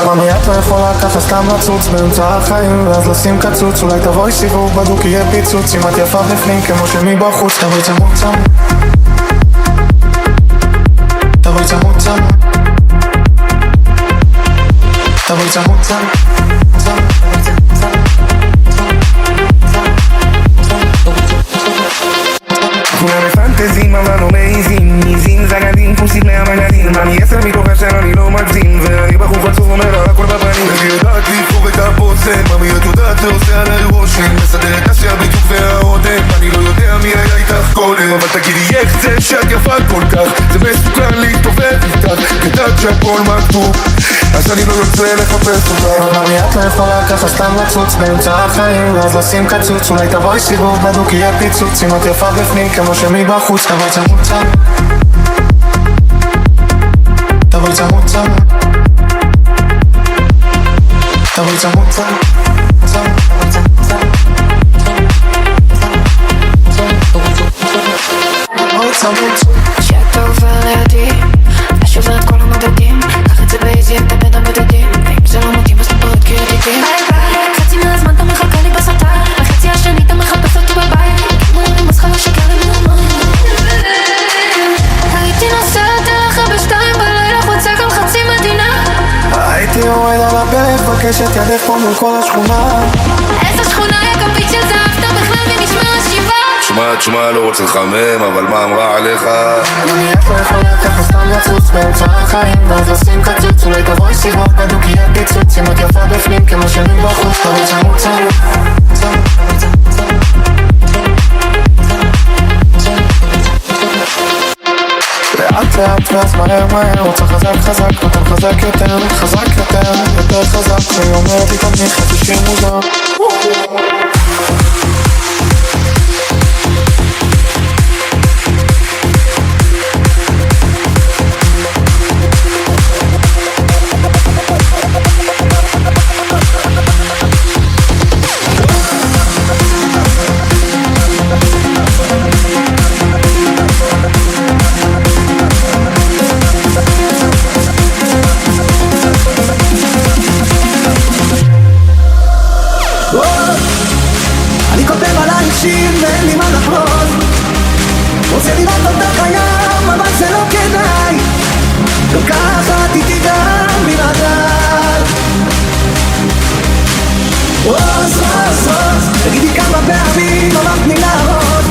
ממי את לא יכולה ככה סתם לצוץ באמצע החיים ואז לשים קצוץ, אולי תבואי סיבוב בדוק יהיה פיצוץ, אם את יפה בפנים כמו שמבחוץ, תבואי צמוד צמוד, תבואי צמוד צמוד, תבואי צמוד צמוד, כולנו פנטזים אבל לא מעיזים, ניזים זגדים פוסית מהמגדים, אני 10 מתוך 10 אני לא מגזים, ואני בחור חצוף אומר לה הכל בפנים. אני יודעת לבחור את הבושם, ממי את יודעת זה עושה עליי רושם, מסדרת אסיה בדיוק והאודם, אני לא יודע מי היה איתך קודם, אבל תגידי איך זה שאת יפה כל כך, זה מסוכן להסתובב איתך, כדעת שהכל מכתוב, אז אני לא יוצא לחפש אותך. ממי את לא יכולה ככה סתם לצוץ באמצע החיים ואז לשים קצוץ, אולי תבואי סיבוב בדוק יהיה פיצוץ, אם את יפה בפנים כמו שמבחוץ, תבואי צמוד צמוד, תבואי צמוד צמוד, תבואי צמוד צמוד, תבואי צמוד כשאתה עובר לידי, אתה שובר את כל המדדים, קח את זה באיזי, אתה בין המדדים, ואם זה לא מתאים אז תפרד כידידים. ביי ביי, חצי מהזמן אתה מחכה לי בסתר, וחצי השני אתה מחפש אותי בבית, אומרים אז חלו שקר לי מלמד. הייתי נוסעת אליך בשתיים בלילה, חוצה גם חצי מדינה, הייתי יורד על הברך, בקשת ידך פה מול כל השכונה. איזה שכונה יא כפית של זהב, אתה בכלל מנשמע השיבה. תשמע, לא רוצה לחמם, אבל מה אמרה עליך? ממי את לא יכולה ככה סתם לצוץ באמצע החיים ואז לשים קצוץ, אולי תבואי סיבוב בדוק יהיה פיצוץ, אם את יפה בפנים כמו שמבחוץ, תבואי צמוד צמוד, לאט לאט ואז מהר מהר, רוצה חזק חזק, נותן חזק יותר, חזק יותר, יותר חזק, שהיא אומרת לי תמניח איזה שיר מוזר. אני כותב עלייך שיר ואין לי מה לחרוז, רוצה לראות אותך היום אבל זה לא כדאי, לוקחת איתי גם בלעדיי. רוז רוז רוז, תגידי כמה פעמים אמרת לי להראות,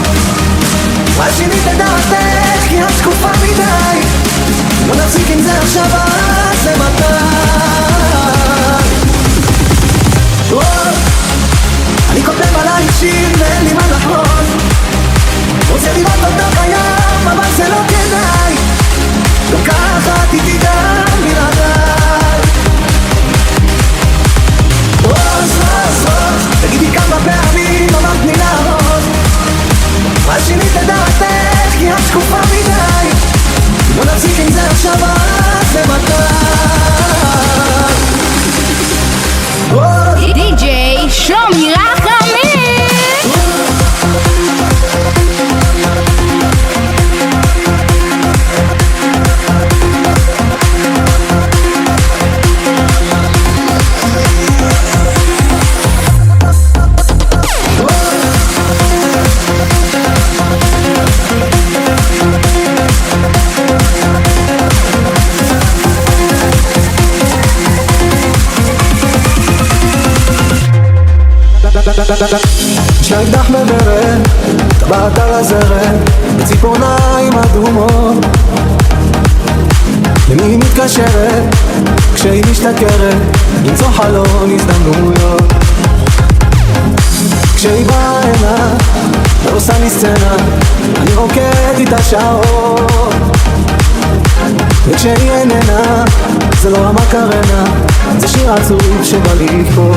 מה שינית את דעתך כי את שקופה מדי, לא נפסיק עם זה עכשיו אז זה מתי. אני כותב עלייך שיר ואין לי מה לחרוז, רוצה לראות אותך היום אבל זה לא כדאי, לוקחת איתי גם בלעדיי. רוז רוז רוז, תגידי כמה פעמים אמרת לי להראות, מה שינית את דעתך כי את שקופה מדי, לא נפסיק עם זה עכשיו אז זה מתי. DJ שלומי רחמים. יש לה אקדח בברד, טבעת על הזרת, בציפורניים אדומות. למי היא מתקשרת כשהיא משתכרת, למצוא חלון הזדמנויות. כשהיא באה הנה ועושה לי סצנה, אני רוקד איתה שעות. וכשהיא איננה, זה לא המקרנה, זה שיר עצוב שבא לי לקרוא.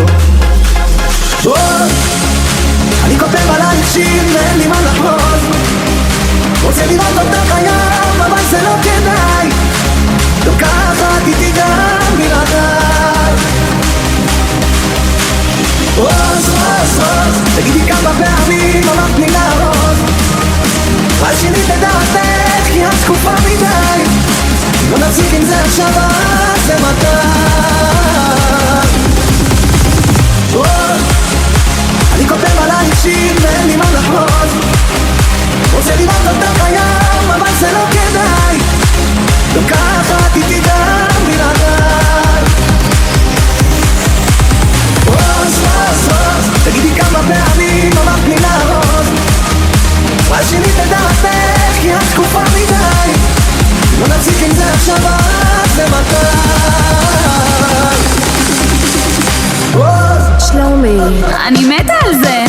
אני כותב עלייך שיר ואין לי מה לחרוז, רוצה לראות אותך היום אבל זה לא כדאי, לוקחת איתי גם בלעדיי. רוז רוז רוז, תגידי כמה פעמים אמרת לי להראות, מה שינית את דעתך כי את שקופה מדי, לא נפסיק עם זה עכשיו אז זה מתי. אני מתה על זה.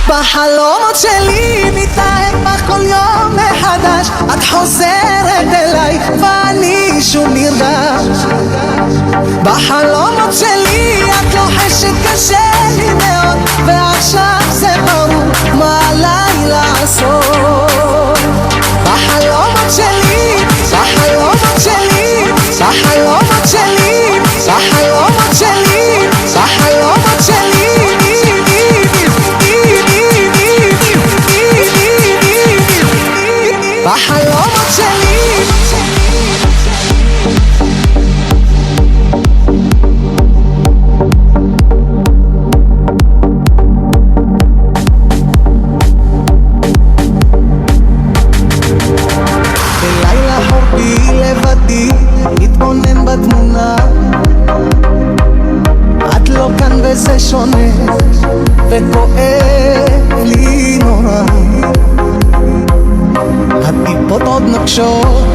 בחלומות שלי מתאהב בך כל יום מחדש, את חוזרת אליי ואני שוב נרגש. בחלומות שלי את לוחשת קשה לי מאוד, ועכשיו זה ברור מה עליי לעשות. בחלומות שלי, בחלומות שלי, בחלומות שלי, בחלומות שלי, בחלומות שלי, בחלומות שלי. בלילה חורפי לבדי מתבונן בתמונה, את לא כאן וזה שונה וכואב לי נורא. הטיפות עוד נקשות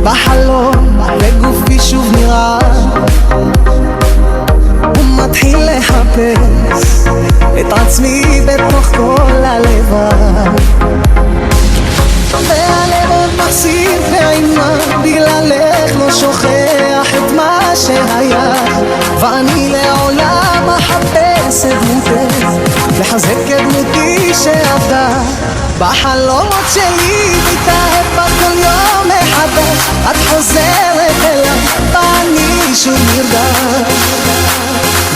בחלום וגופי שוב נראה, ומתחיל לחפש את עצמי בתוך כל הלבד, והלב עוד מחזיק בעימה בגללך לא שוכח את מה שהיה, ואני לעולם אחפש את דמותך לחזק את דמותי שעבדה. בחלומות שלי מתאהב בה כל יום מחדש, את חוזרת אליי ואני שוב נרגש.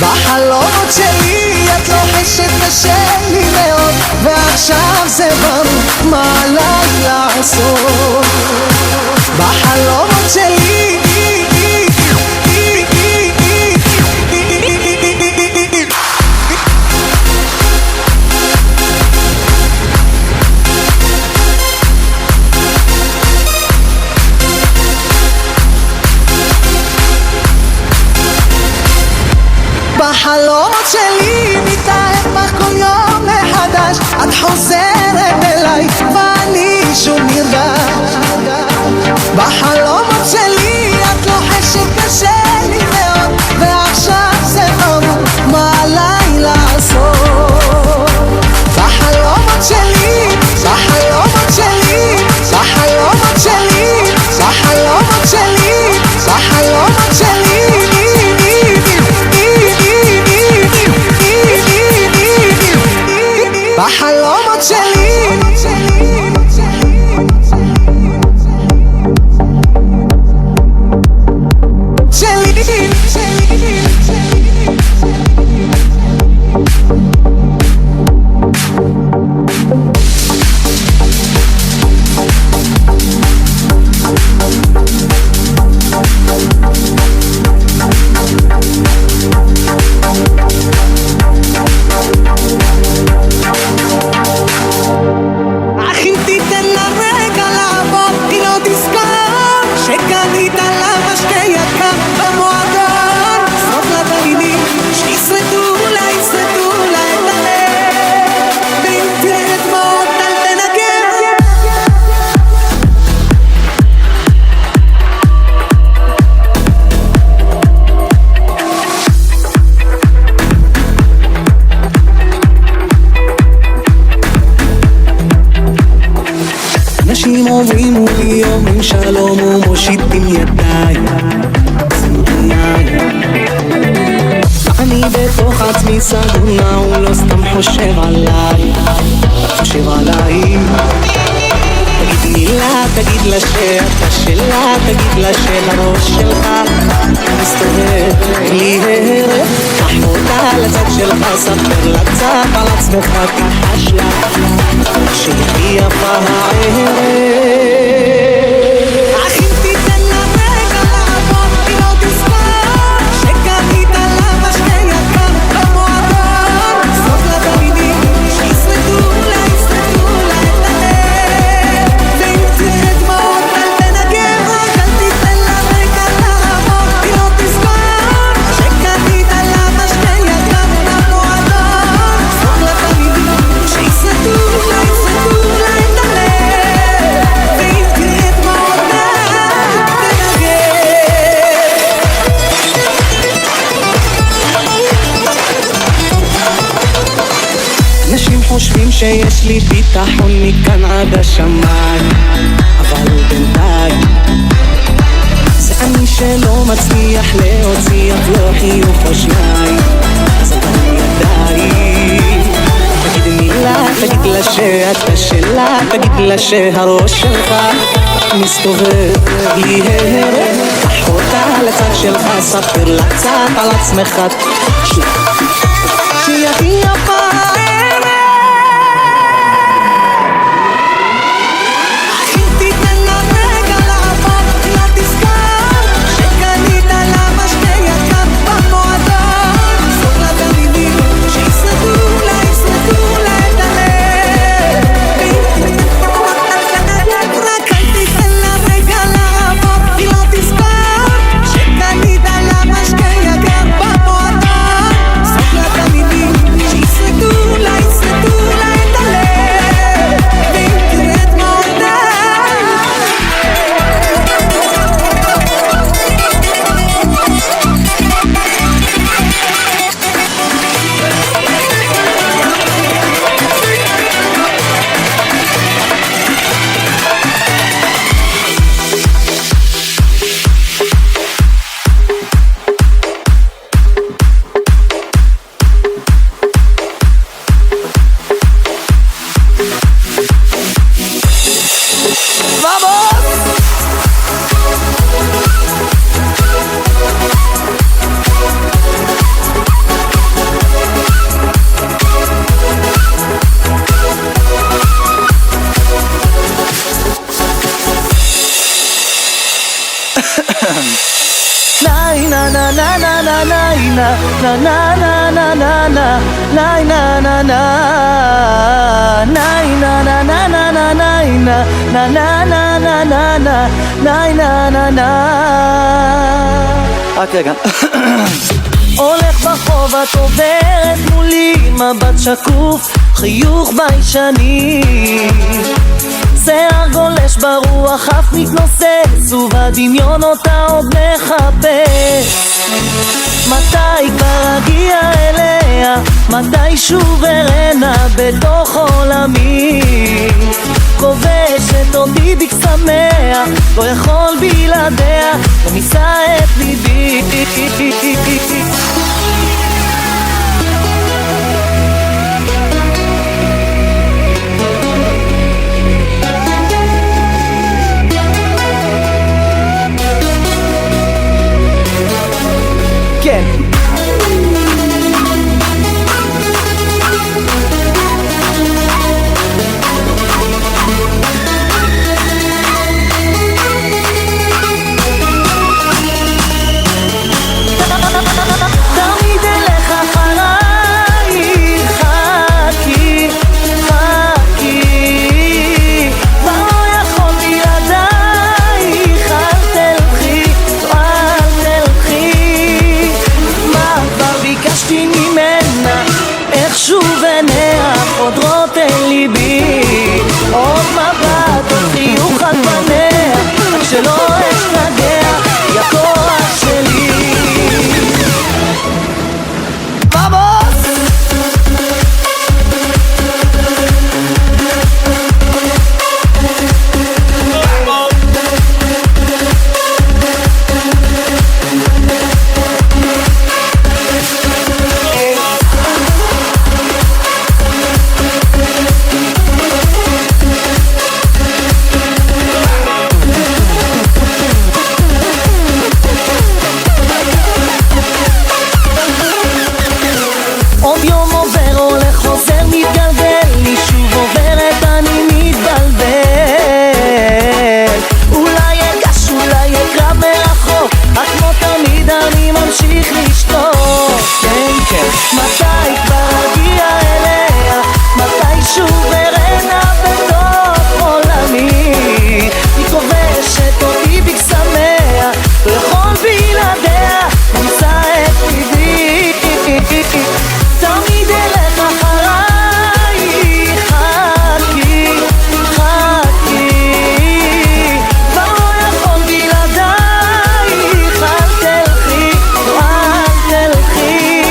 בחלומות שלי את לוחשת קשה לי מאוד, ועכשיו זה ברור מה עליי לעשות. בחלומות שלי בחלומות שלי מתאהב בך כל יום מחדש, את חוזרת אליי ואני שוב נרגש. בחלומות שלי את לוחשת קשה לי מאוד, ועכשיו זה ברור מה עליי לעשות. בחלומות שלי, בחלומות שלי, בחלומות שלי, בחלומות שלי, בחלומות שלי, בחלומות שלי. אנשים עוברים מולי אומרים שלום ומושיטים ידיים, אני בתוך עצמי סגונה, הוא לא סתם חושב עליי, חושב עליי. תגיד מילה, תגיד לה שאתה שלה, תגיד לה שלראש שלך מסתובב לי הרב, קח אותה לצד שלך, ספר לה קצת על עצמך, תחש לה שהיא יפה הערב. אחים תיתן לה רגע לעבור, היא לא תזכור שקנית לה משקה יקר במועדון, סוף לתמידים חושבים שיש לי ביטחון מכאן עד השמיים, אבל בינתיים זה אני שלא מצליח להוציא אף לא חיוך או שניים. זה בידיים, תגיד מילה, תגיד לה שאתה שלה, תגיד לה שהראש שלך מסתובב בלי הרף. קח אותה לצד שלך, ספר לה קצת על עצמך, שהיא הכי יפה. רק רגע. הולך ברחוב את עוברת מולי, מבט שקוף, חיוך ביישני, שיער גולש ברוח אף מתנוסס, ובדמיון אותה עוד מחפש. מתי כבר אגיע אליה, מתי שוב ארנה בתוך עולמי, כובשת אותי בקסמיה, לא יכול בלעדיה, לא נישא את ליבי. כן. תמיד אלך אחריי, חכי, חכי, כבר לא יכול בלעדייך, אל תלכי, אל תלכי. מה כבר ביקשתי ממנה, איך שוב עיניה חודרות אל ליבי, עוד מבט, עוד חיוך על פניה, רק שלא אשתגע, היא הכוח שלי. עוד יום עובר, הולך חוזר, מתגלגל, לי שוב עוברת, אני מתבלבל. אולי אגש, אולי אקרא מרחוק, רק כמו תמיד אני ממשיך לשתוק. כן, כן. מתי כבר אגיע אליה, מתי שוב ארנה בתוך עולמי, היא כובשת אותי בקסמיה, לא יכול בלעדיה, נמצא את ליבי. תמיד אלך אחריי, חכי, חכי, כבר לא יכול בלעדייך, אל תלכי, אל תלכי.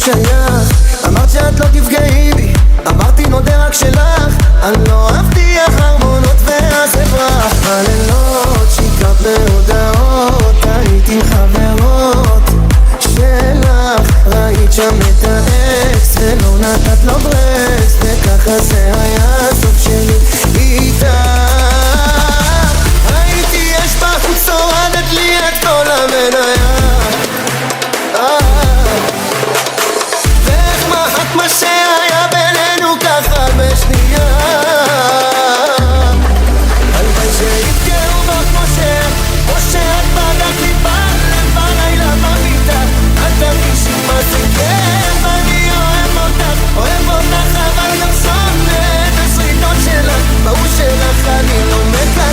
שייך. אמרת שאת לא תפגעי בי, אמרתי נודה רק שלך. אני לא אבטיח ארמונות ואז אברח. בלילות שיקרת בהודעות, הייתי עם חברות שלך. ראית שם את האקס ולא נתת לו ברקס, וככה זה היה הסוף שלי איתך. ראיתי יש בחוץ הורדת לי את כל המניה, ואיך מחק מה שהיה בינינו ככה בשנייה. הלוואי שיפגעו בך כמו שאת בדק לי בלילה במיטה. את תרגישי מה זה כיף, אני אוהב אותך אבל גם שונא את הסריטות שלך. ברור שלך אני לא מקדם.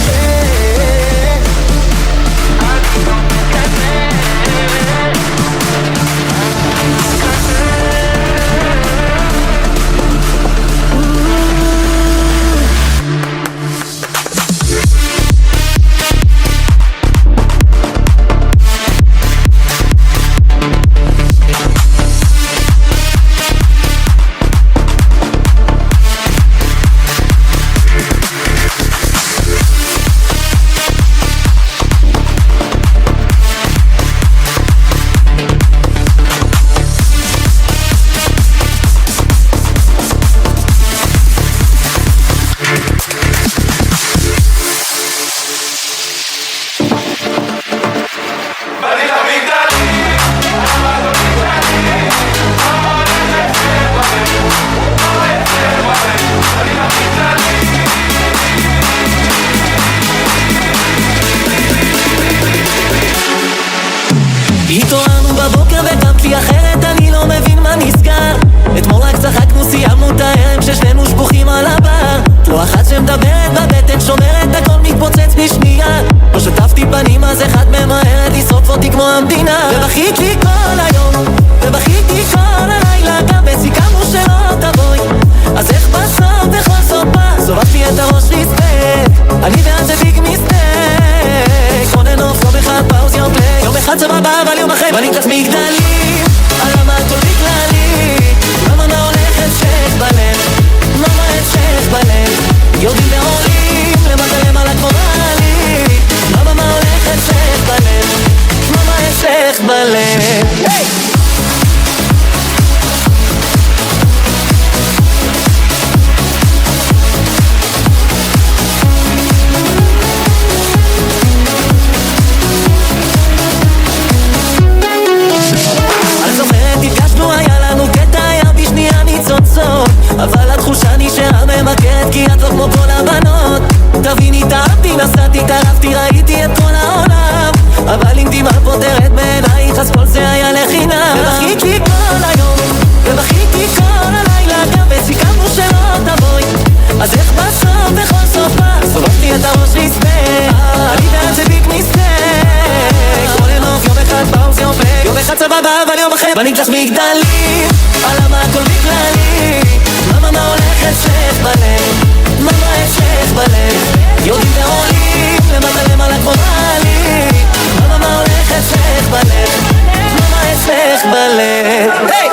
התעוררנו בבוקר וקמתי אחרת, אני לא מבין מה נסגר. אתמול רק צחקנו, סיימנו את הערב כששנינו שפוכים על הבר. לא אחת שמדברת בבטן, שומרת, הכל מתפוצץ בשנייה. לא שטפתי פנים אז אחד ממהרת לשרוף אותי כמו המדינה. ובכיתי כל היום, ובכיתי כל הלילה, גם וסיכמנו שלא תבואי. אז איך בסוף בכל סופה סובבתי את הראש ריספק. אני ואת זה ביג מיסטק. קוננוף יום אחד פאוז יום פליי, יום אחד סבבה אבל יום אחרי בנים קצת מגדלים. על למה הכל בגללי, למה מה הולכת שייך בלב, למה את שייך בלב. יורדים ועולים למטה למעלה כמו מעלי. למה מה הולכת שייך בלב, למה את שייך בלב. אבל התחושה נשארה ממכרת כי את לא כמו כל הבנות. תביני, טעמתי, נסעתי, טרפתי, ראיתי את כל העולם. אבל אם דמעה פותרת בעינייך אז כל זה היה לחינם. ובכיתי כל היום, ובכיתי כל הלילה, גם וסיכמנו שלא תבואי. אז איך בסוף בכל סופה סובבתי את הראש ריספק. אני ואת זה ביג מיסטק. כל ענוף יום אחד פאוז יום פליי, יום אחד סבבה אבל יום אחרי בנים קצת מגדלים. על למה הכל בגללי, למה מה הולכת שייך בלב, למה את שייך בלב. יורדים ועולים למטה למעלה כמו מעלי. למה מה הולכת שייך בלב, למה את שייך בלב. היי!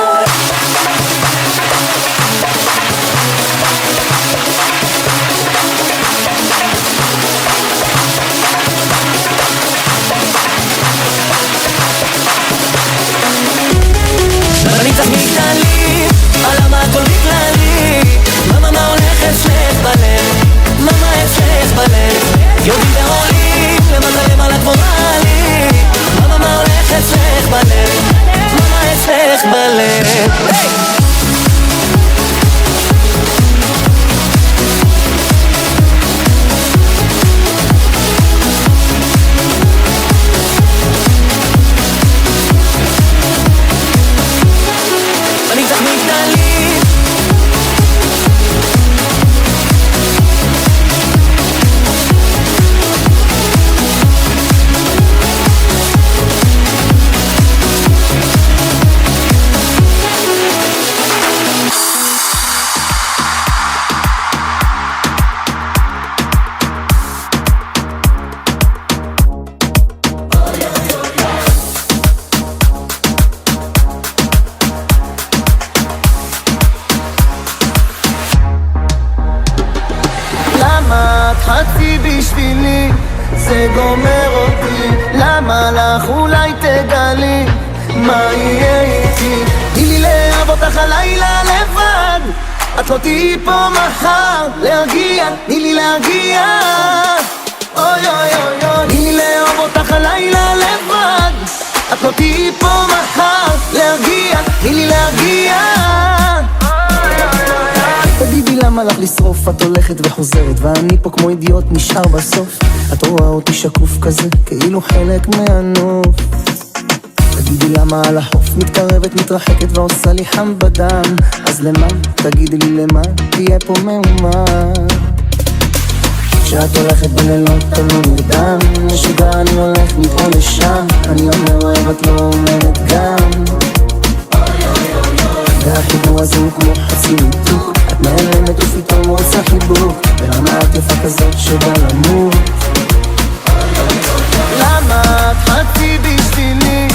בנים קצת מגדלים, על למה הכל בגללי, למה מה הולכת שייך בלב, למה את שייך בלב. יורדים ועולים למטה למעלה כמו מעלי. למה מה הולכת שייך בלב, למה את שייך בלב. חצי בשבילי, זה גומר אותי. למה לך אולי תגלי מה יהיה איתי? תני לי לאהוב אותך הלילה לבד, את לא תהיי פה מחר. להרגיע, תני לי להרגיע, אוי אוי אוי אוי. תני לי לאהוב אותך הלילה לבד, את לא תהיי פה מחר. להרגיע, תני לי להרגיע. תגידי למה לך לשרוף, את הולכת וחוזרת ואני פה כמו אידיוט נשאר בסוף. את רואה אותי שקוף כזה, כאילו חלק מהנוף. תגידי למה על החוף מתקרבת, מתרחקת ועושה לי חם בדם. אז למה? תגידי לי למה? תהיה פה מהומה. כשאת הולכת בלילות אני לא נרדם, משוגע אני הולך מפה לשם. אני אומר אוהב את לא אומרת גם, והחיבור הזה הוא כמו חצי ניתוק. את נעלמת ופתאום רוצה חיבוק, ולמה את יפה כזאת שבא למות? למה את חצי בשבילי,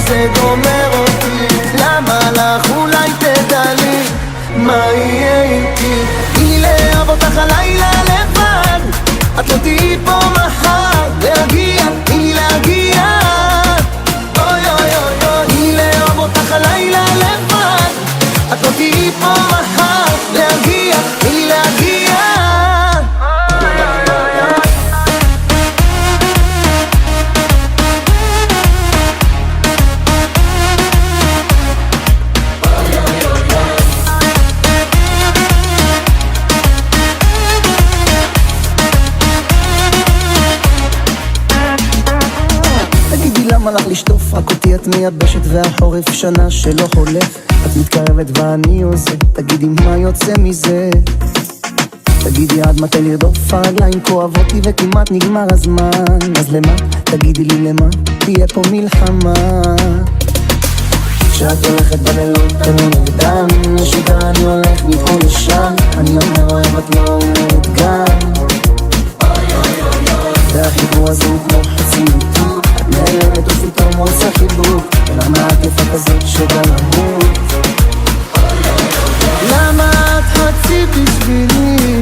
זה גומר אותי. למה לך אולי תדעלי מה יהיה איתי? תני לי לאהוב אותך הלילה לבד, את לא תהיי פה מחר. להרגיע, תני לי להרגיע, אוי אוי אוי אוי. תני לי לאהוב אותך הלילה לבד, את לא תהיי פה מחר. להרגיע, תני לי להרגיע. למה לך לשטוף? רק אותי את מייבשת והחורף שנה שלא חולף. את מתקרבת ואני עוזר, תגידי מה יוצא מזה? תגידי עד מתי לרדוף, הרגליים כואבות לי וכמעט נגמר הזמן. אז למה? תגידי לי למה? תהיה פה מלחמה. כשאת הולכת בלילות אני לא נרדם, משוגע אני הולך מפה לשם. אני אומר אוהב את לא אומרת גם, והחיבור הזה הוא כמו חצי ניתוק. נעלמת ופתאום רוצה חיבוק, ולמה את יפה כזאת שבא למות? למה את חצי בשבילי,